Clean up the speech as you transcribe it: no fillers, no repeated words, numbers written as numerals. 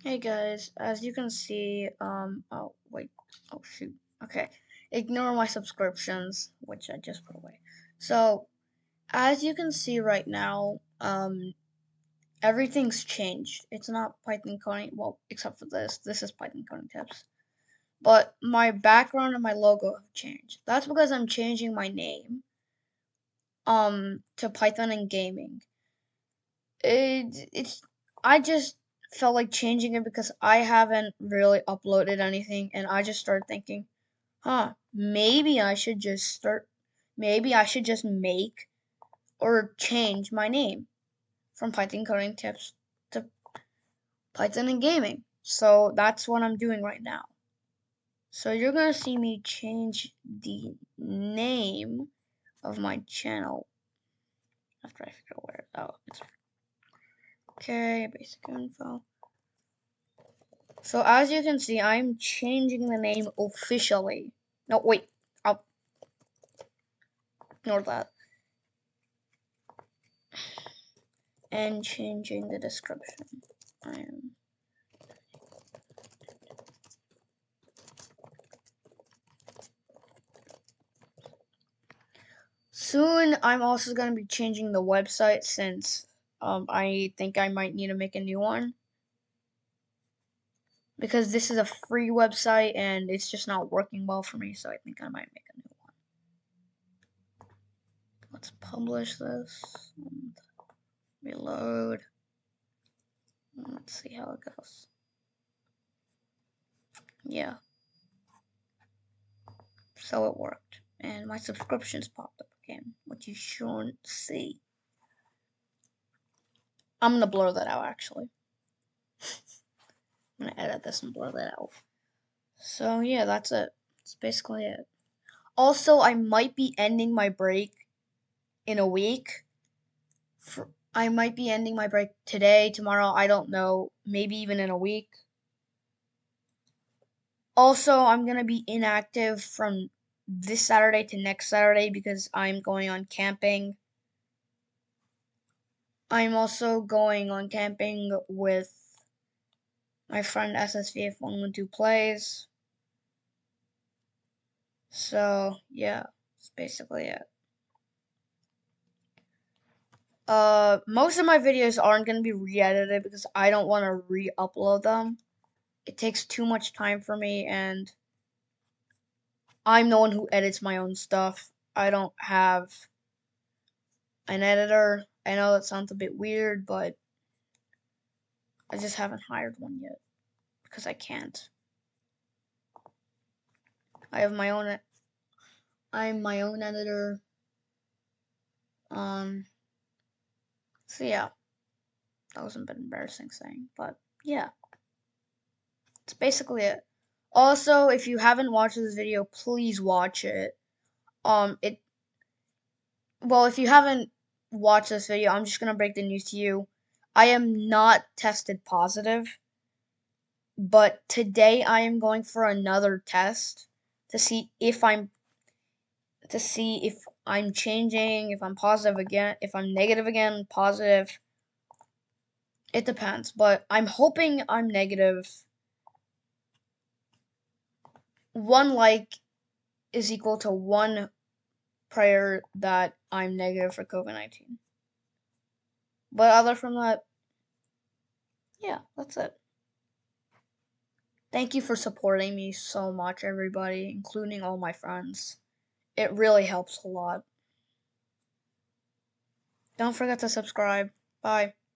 Hey guys, as you can see, oh wait, oh shoot, okay, ignore my subscriptions, which I just put away. So, as you can see right now, everything's changed. It's not Python coding, well, except for this is Python coding tips. But my background and my logo have changed. That's because I'm changing my name, to Python and Gaming. It's I just felt like changing it because I haven't really uploaded anything, and I just started thinking, maybe I should just make or change my name from Python coding tips to Python and gaming. So that's what I'm doing right now. So you're gonna see me change the name of my channel after I figure out where. Oh, it's okay. Basic info. So as you can see, I'm changing the name officially. No, wait, I'll ignore that. And changing the description. I am soon. I'm also gonna be changing the website since I think I might need to make a new one because this is a free website and it's just not working well for me. So I think I might make a new one. Let's publish this and reload. Let's see how it goes. Yeah. So it worked. And my subscriptions popped up again, which you shouldn't see. I'm gonna blur that out actually. I'm gonna edit this and blur that out. So yeah, that's it. That's basically it. Also, I might be ending my break in a week. I might be ending my break today, tomorrow, I don't know, maybe even in a week. Also, I'm gonna be inactive from this Saturday to next Saturday because I'm going on camping. I'm also going on camping with my friend SSVF112 Plays. So, yeah, that's basically it. Most of my videos aren't going to be re-edited because I don't want to re-upload them. It takes too much time for me, and I'm the one who edits my own stuff. I don't have an editor. I know that sounds a bit weird, but I just haven't hired one yet because I can't. I have my own. I'm my own editor. So yeah, that was a bit embarrassing saying, but yeah, that's basically it. Also, if you haven't watched this video, please watch it. It Well, if you haven't watched this video, I'm just gonna break the news to you. I am not tested positive, but today I am going for another test to see if I'm changing, if I'm positive again, if I'm negative again, positive. It depends, but I'm hoping I'm negative. One like is equal to one prayer that I'm negative for COVID-19. But other from that, yeah, that's it. Thank you for supporting me so much, everybody, including all my friends. It really helps a lot. Don't forget to subscribe. Bye.